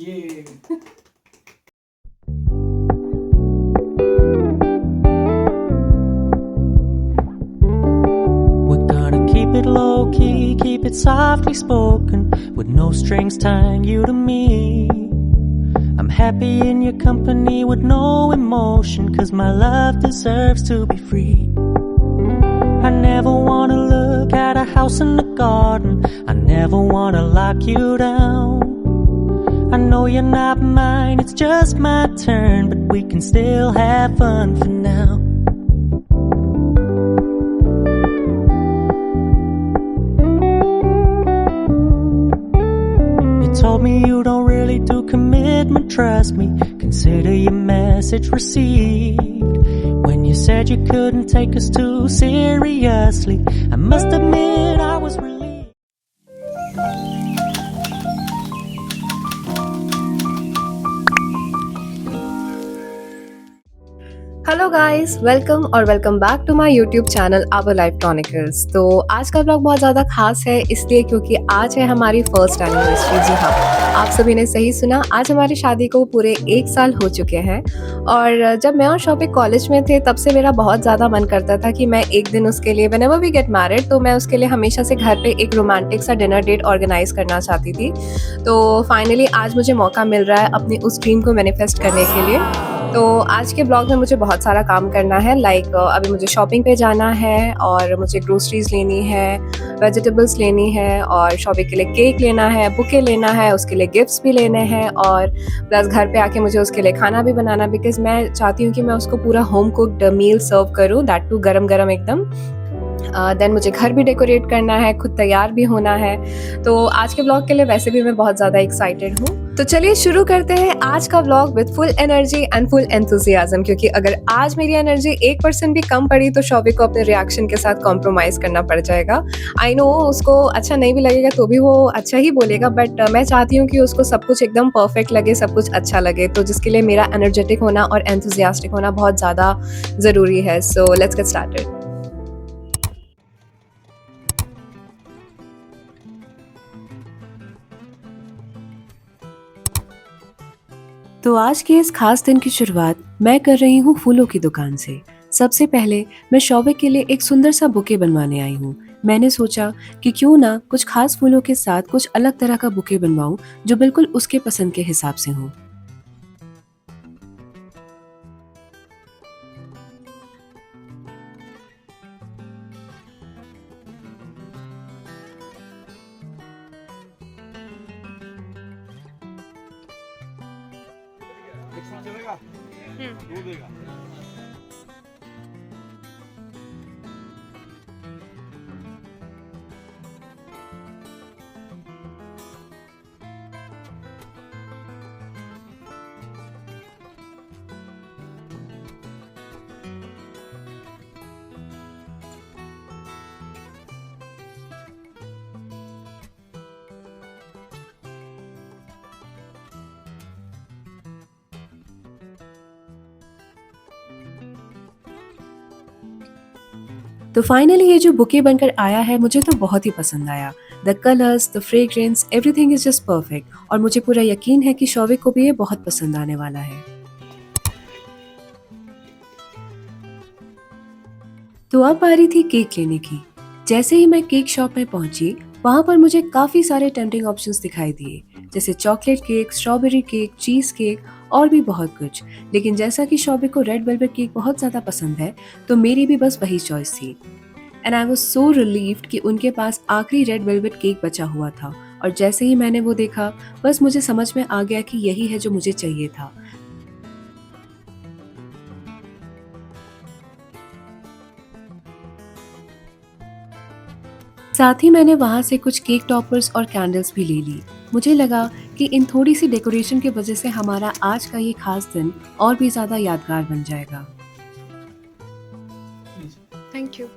ये We're gonna keep it low key, keep it softly spoken, with no strings tying you to me. I'm happy in your company with no emotion, 'cause my love deserves to be free. I never wanna look at a house in the garden, I never wanna lock you down. I know you're not mine, it's just my turn, but we can still have fun for now. You told me you don't really do commitment, trust me, consider your message received. When you said you couldn't take us too seriously, I must admit I was relieved. Hello guys, welcome और welcome back to my YouTube channel our life chronicles. तो आज का blog बहुत ज़्यादा खास है इसलिए क्योंकि आज है हमारी फर्स्ट एनिवर्सरी। जी हाँ, आप सभी ने सही सुना, आज हमारी शादी को पूरे 1 साल हो चुके हैं। और जब मैं और शौविक कॉलेज में थे तब से मेरा बहुत ज़्यादा मन करता था कि मैं एक दिन उसके लिए, व्हेनेवर वी गेट मैरिड, तो मैं उसके लिए हमेशा से घर पे एक रोमांटिक सा डिनर डेट ऑर्गेनाइज करना चाहती थी। तो फाइनली आज मुझे मौका मिल रहा है अपनी उस ड्रीम को मैनिफेस्ट करने के लिए। तो आज के ब्लॉग में मुझे बहुत सारा काम करना है, लाइक अभी मुझे शॉपिंग पे जाना है और मुझे ग्रोसरीज लेनी है, वेजिटेबल्स लेनी है और शॉपिंग के लिए केक लेना है, बुके लेना है, उसके लिए गिफ्ट्स भी लेने हैं और प्लस घर पे आके मुझे उसके लिए खाना भी बनाना, बिकॉज मैं चाहती हूँ कि मैं उसको पूरा होम कुक्ड मील सर्व करूँ, दैट टू गरम गरम एकदम। देन मुझे घर भी डेकोरेट करना है, खुद तैयार भी होना है। तो आज के ब्लॉग के लिए वैसे भी मैं बहुत ज़्यादा एक्साइटेड हूँ। तो चलिए शुरू करते हैं आज का vlog with full energy and full enthusiasm, क्योंकि अगर आज मेरी एनर्जी 1% भी कम पड़ी तो शौविक को अपने रिएक्शन के साथ कॉम्प्रोमाइज़ करना पड़ जाएगा। आई नो उसको अच्छा नहीं भी लगेगा तो भी वो अच्छा ही बोलेगा, बट मैं चाहती हूँ कि उसको सब कुछ एकदम परफेक्ट लगे, सब कुछ अच्छा लगे, तो जिसके लिए मेरा एनर्जेटिक होना और एंथुजियास्टिक होना बहुत ज़्यादा ज़रूरी है। So let's get started. तो आज के इस खास दिन की शुरुआत मैं कर रही हूँ फूलों की दुकान से। सबसे पहले मैं शौविक के लिए एक सुंदर सा बुके बनवाने आई हूँ। मैंने सोचा कि क्यों ना कुछ खास फूलों के साथ कुछ अलग तरह का बुके बनवाऊं जो बिल्कुल उसके पसंद के हिसाब से हो। चलेगा। दो देगा। तो फाइनली ये जो बुके बनकर आया है मुझे तो बहुत ही पसंद आया। The colours, the fragrance, everything is just perfect और मुझे पूरा यकीन है कि शौविक को भी ये बहुत पसंद आने वाला है। तो अब बारी थी केक लेने की। जैसे ही मैं केक शॉप में पहुंची, वहां पर मुझे काफी सारे टेम्पटिंग ऑप्शंस दिखाई दिए, जैसे chocolate cake, strawberry cake, cheese cake और भी बहुत कुछ। लेकिन जैसा कि शौविक को रेड वेलवेट केक बहुत ज्यादा पसंद है, तो मेरी भी बस वही चॉइस थी। And I was so relieved कि उनके पास आखिरी रेड वेलवेट केक बचा हुआ था और जैसे ही मैंने वो देखा, बस मुझे समझ में आ गया कि यही है जो मुझे चाहिए था। साथ ही मैंने वहाँ से कुछ केक टॉपर्स और कैंडल्स भी ले ली। मुझे लगा कि इन थोड़ी सी डेकोरेशन की वजह से हमारा आज का ये खास दिन और भी ज़्यादा यादगार बन जाएगा। Thank you.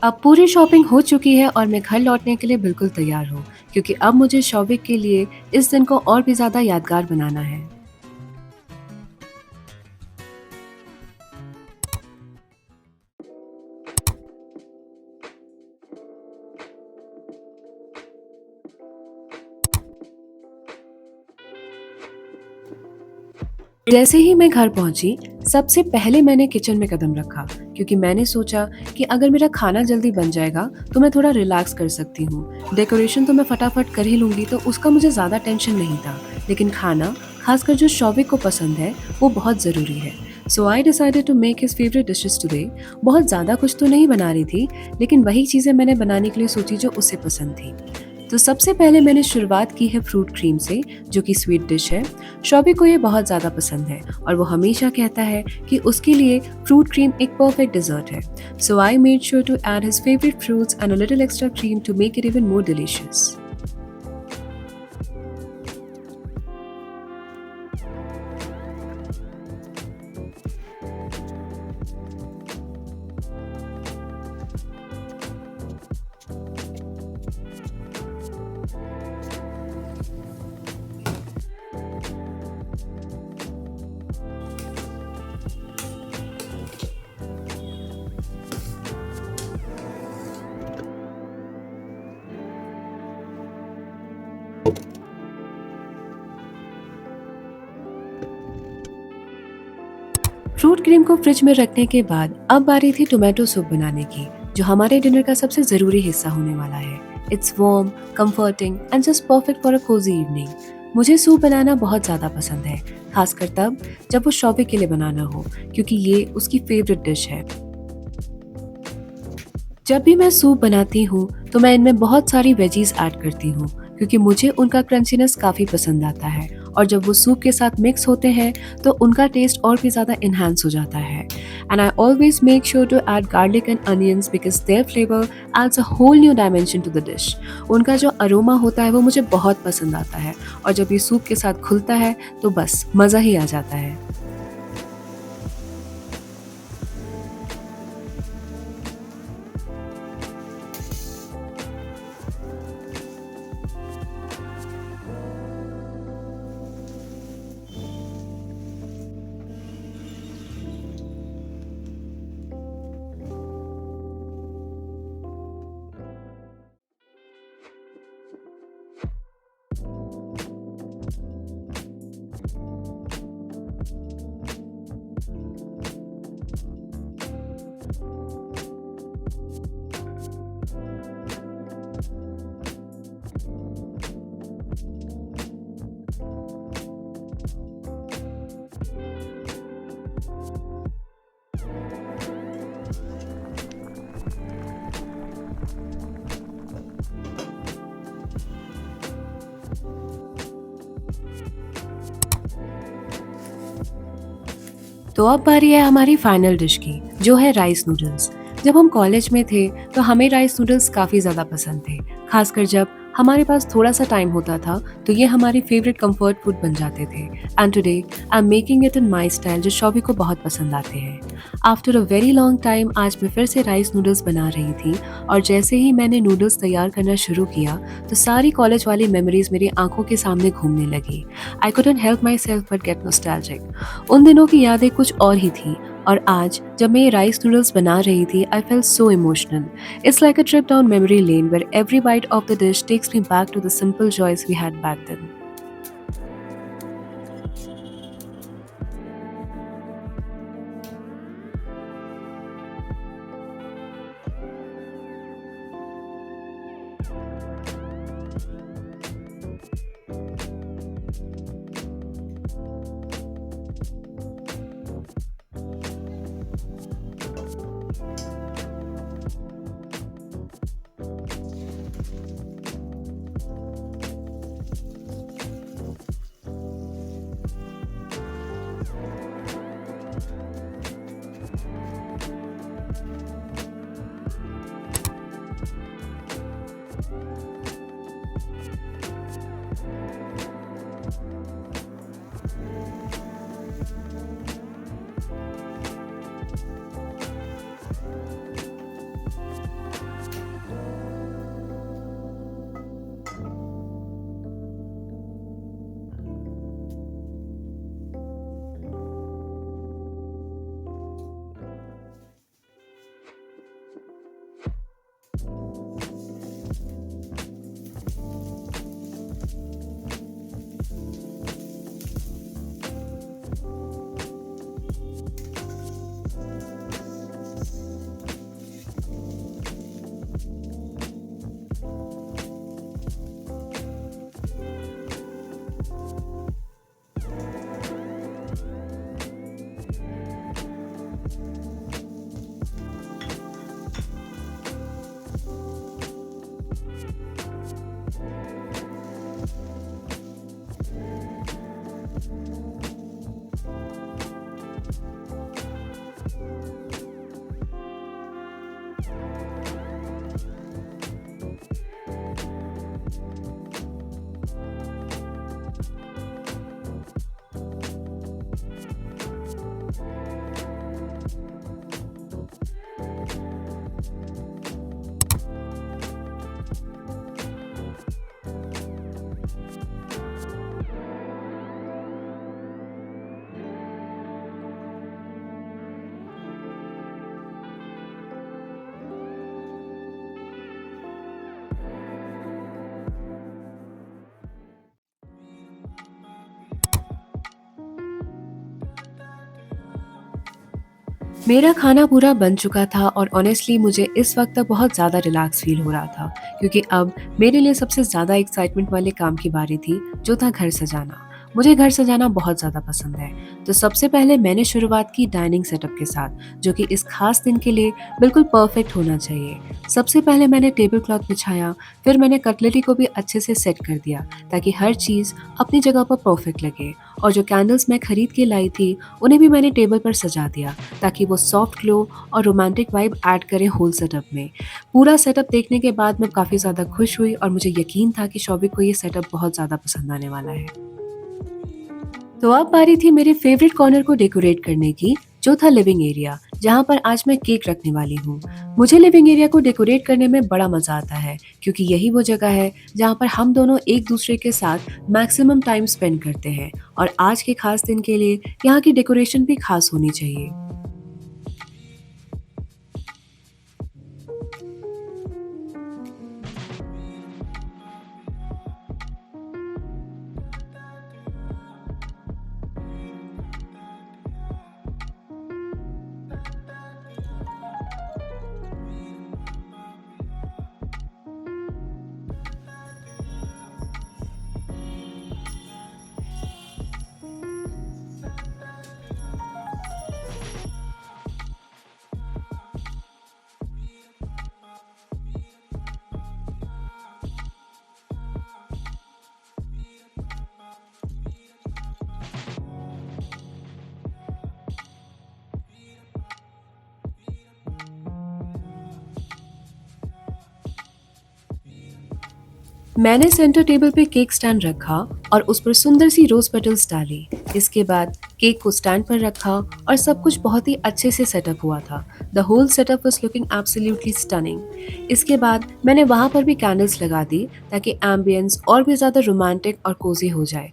अब पूरी शॉपिंग हो चुकी है और मैं घर लौटने के लिए बिल्कुल तैयार हूँ, क्योंकि अब मुझे शौविक के लिए इस दिन को और भी ज़्यादा यादगार बनाना है। जैसे ही मैं घर पहुंची, सबसे पहले मैंने किचन में कदम रखा क्योंकि मैंने सोचा कि अगर मेरा खाना जल्दी बन जाएगा तो मैं थोड़ा रिलैक्स कर सकती हूँ। डेकोरेशन तो मैं फटाफट कर ही लूंगी तो उसका मुझे ज़्यादा टेंशन नहीं था, लेकिन खाना, खासकर जो शौविक को पसंद है, वो बहुत ज़रूरी है। So I decided to make his favourite dishes today. बहुत ज़्यादा कुछ तो नहीं बना रही थी, लेकिन वही चीज़ें मैंने बनाने के लिए सोची जो उसे पसंद थी। तो सबसे पहले मैंने शुरुआत की है फ्रूट क्रीम से, जो कि स्वीट डिश है। शौबिक को ये बहुत ज़्यादा पसंद है और वो हमेशा कहता है कि उसके लिए फ्रूट क्रीम एक परफेक्ट डिजर्ट है। So I made sure to add his favourite fruits and a little extra cream to make it even more delicious. Fruit cream को फ्रिज में रखने के बाद अब बारी थी टोमेटो सूप बनाने की, जो हमारे डिनर का सबसे ज़रूरी हिस्सा होने वाला है। It's warm, comforting and just perfect for a cosy evening. मुझे सूप बनाना बहुत ज़्यादा पसंद है, खासकर तब जब वो शौबिक के लिए बनाना हो, क्योंकि ये उसकी फेवरेट डिश है। जब भी मैं सूप बनाती हूँ तो मैं इनमें बहुत सारी वेजीज ऐड करती हूँ, क्योंकि मुझे उनका क्रंचीनेस काफ़ी पसंद आता है और जब वो सूप के साथ मिक्स होते हैं तो उनका टेस्ट और भी ज़्यादा इन्हांस हो जाता है। And I always make sure to add garlic and onions because their flavour adds a whole new dimension to the dish. उनका जो अरोमा होता है वो मुझे बहुत पसंद आता है और जब ये सूप के साथ खुलता है तो बस मज़ा ही आ जाता है। तो अब बारी है हमारी फाइनल डिश की, जो है राइस नूडल्स। जब हम कॉलेज में थे तो हमें राइस नूडल्स काफ़ी ज़्यादा पसंद थे, खासकर जब हमारे पास थोड़ा सा टाइम होता था तो ये हमारी फेवरेट कंफर्ट फूड बन जाते थे। And today I am making it in my style, जो शौबी को बहुत पसंद आते हैं। After a very long time आज मैं फिर से राइस नूडल्स बना रही थी और जैसे ही मैंने नूडल्स तैयार करना शुरू किया तो सारी कॉलेज वाली मेमोरीज मेरी आंखों के सामने घूमने लगी। I couldn't help my self but get nostalgic. उन दिनों की यादें कुछ और ही थी और आज जब मैं ये राइस नूडल्स बना रही थी I felt so emotional. It's like a trip down memory lane where every bite of the dish takes me back to the simple joys we had back then. मेरा खाना पूरा बन चुका था और ऑनेस्टली मुझे इस वक्त तक बहुत ज़्यादा रिलैक्स फील हो रहा था क्योंकि अब मेरे लिए सबसे ज़्यादा एक्साइटमेंट वाले काम की बारी थी जो था घर सजाना। मुझे घर सजाना बहुत ज़्यादा पसंद है। तो सबसे पहले मैंने शुरुआत की डाइनिंग सेटअप के साथ जो कि इस खास दिन के लिए बिल्कुल परफेक्ट होना चाहिए। सबसे पहले मैंने टेबल क्लॉथ बिछाया, फिर मैंने कटलरी को भी अच्छे से सेट कर दिया ताकि हर चीज़ अपनी जगह पर परफेक्ट लगे। और जो कैंडल्स मैं खरीद के लाई थी उन्हें भी मैंने टेबल पर सजा दिया ताकि वो सॉफ्ट ग्लो और रोमांटिक वाइब ऐड करें होल सेटअप में। पूरा सेटअप देखने के बाद मैं काफ़ी ज़्यादा खुश हुई और मुझे यकीन था कि शौविक को ये सेटअप बहुत ज़्यादा पसंद आने वाला है। तो अब बारी थी मेरे फेवरेट कॉर्नर को डेकोरेट करने की, जो था लिविंग एरिया, जहाँ पर आज मैं केक रखने वाली हूँ। मुझे लिविंग एरिया को डेकोरेट करने में बड़ा मजा आता है क्योंकि यही वो जगह है जहाँ पर हम दोनों एक दूसरे के साथ मैक्सिमम टाइम स्पेंड करते हैं और आज के खास दिन के लिए यहाँ की डेकोरेशन भी खास होनी चाहिए। मैंने सेंटर टेबल पे केक स्टैंड रखा और उस पर सुंदर सी रोज पेटल्स डाली। इसके बाद केक को स्टैंड पर रखा और सब कुछ बहुत ही अच्छे से सेटअप हुआ था। The whole setup was looking absolutely stunning. इसके बाद मैंने वहाँ पर भी कैंडल्स लगा दी ताकि एम्बियंस और भी ज़्यादा रोमांटिक और कोजी हो जाए।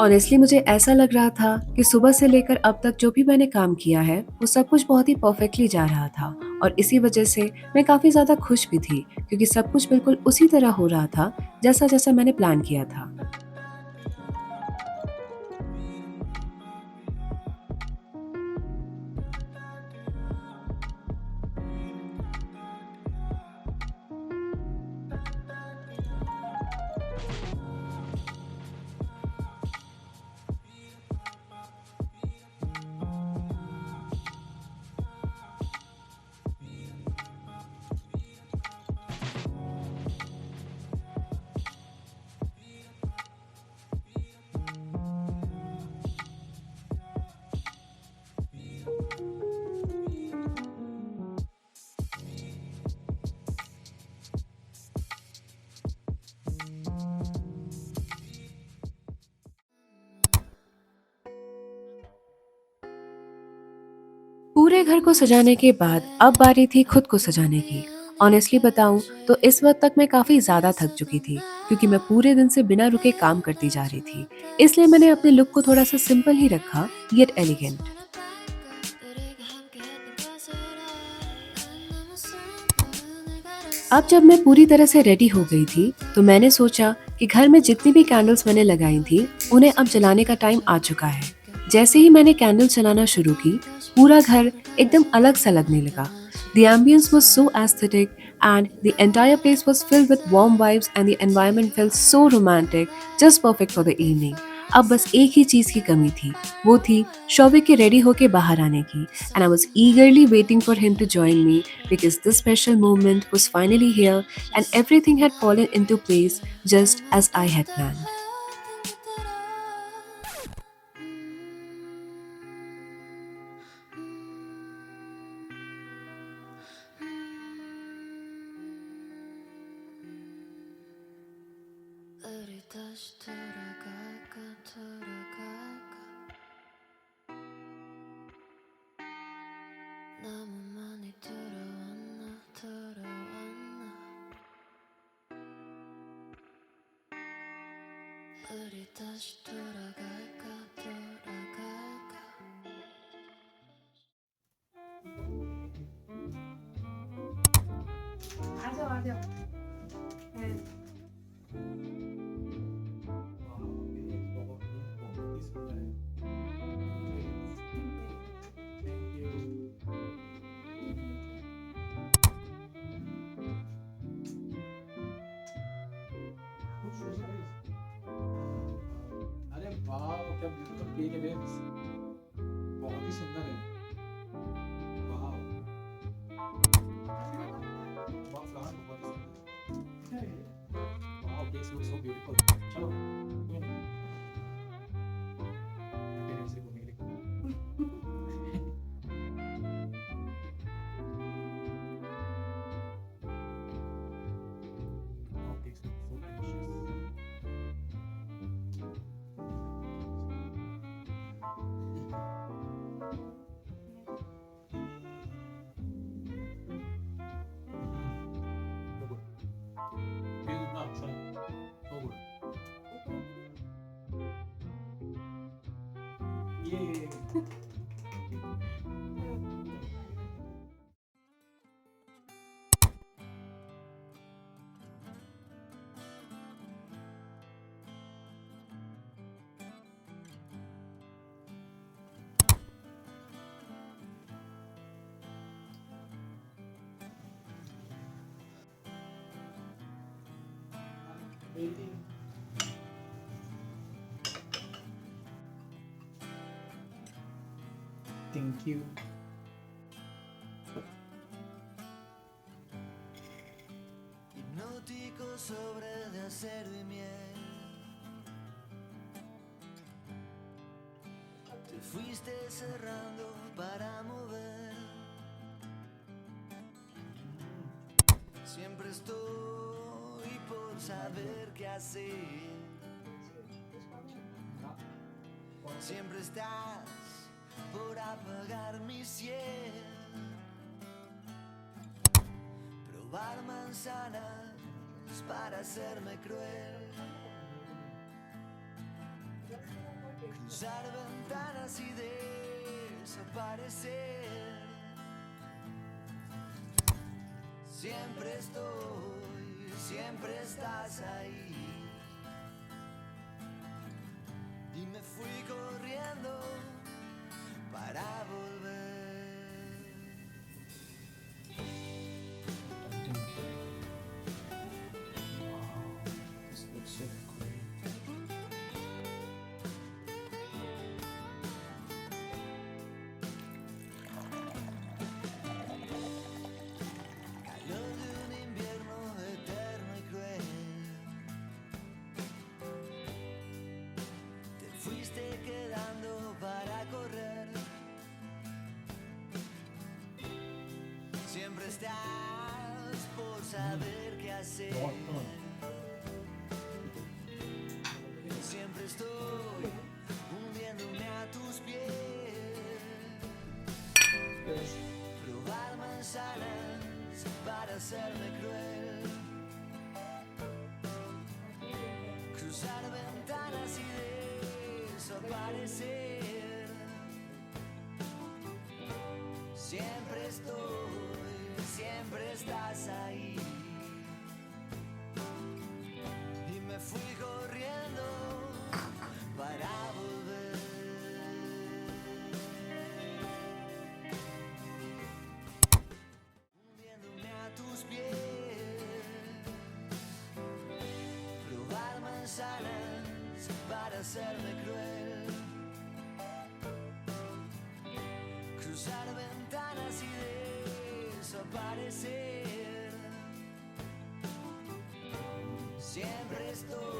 ऑनेस्टली मुझे ऐसा लग रहा था कि सुबह से लेकर अब तक जो भी मैंने काम किया है वो सब कुछ बहुत ही परफेक्टली जा रहा था और इसी वजह से मैं काफ़ी ज़्यादा खुश भी थी क्योंकि सब कुछ बिल्कुल उसी तरह हो रहा था जैसा जैसा मैंने प्लान किया था। पूरे घर को सजाने के बाद अब बारी थी खुद को सजाने की। ऑनेस्टली बताऊं तो इस वक्त तक मैं काफी ज्यादा थक चुकी थी क्योंकि मैं पूरे दिन से बिना रुके काम करती जा रही थी। इसलिए मैंने अपने लुक को थोड़ा सा सिंपल ही रखा येट एलिगेंट। अब जब मैं पूरी तरह से रेडी हो गई थी तो मैंने सोचा कि घर में जितनी भी कैंडल्स मैंने लगाई थी उन्हें अब जलाने का टाइम आ चुका है। जैसे ही मैंने कैंडल जलाना शुरू की, पूरा घर एकदम अलग सा लगने लगा। The ambience was so aesthetic and the entire place was filled with warm vibes and the environment felt so romantic, just perfect for the evening. अब बस एक ही चीज की कमी थी, वो थी शौविक के रेडी होके बाहर आने की, and I was eagerly waiting for him to join me because this special moment was finally here and everything had fallen into place just as I had planned. 우리 다시 돌아갈까 너무 많이 돌아왔나 우리 다시 돌아갈까 अरे वाह क्या ब्यूटीफुल केक है babes, बहुत ही सुंदर है। वाह वाह flower बहुत ही सुंदर है। वाह केक लुक सो ब्यूटीफुल। चलो पेरेंट्स से घूमने के लिए। वाह cake look so delicious. Yeah. Waiting. Thank you. Hipnótico sobre de acero y miel. Te fuiste cerrando para mover. Siempre estoy por saber qué hacer. Siempre estás por apagar mi cielo. Probar manzanas para hacerme cruel. Cruzar ventanas y desaparecer. Siempre estoy, siempre estás ahí. Y me fui corriendo para volver. This looks so great. Calor de un invierno eterno y cruel. Te fuiste quedando para correr. Siempre estás por saber qué hacer. Siempre estoy hundiéndome a tus pies. Probar manzanas para hacerme cruel. Cruzar ventanas y desaparecer. Siempre estoy, siempre estás ahí. Y me fui corriendo para volver. Hundiéndome a tus pies, probar manzanas para hacerme cruel, cruzar ventanas y desaparecer. Siempre estoy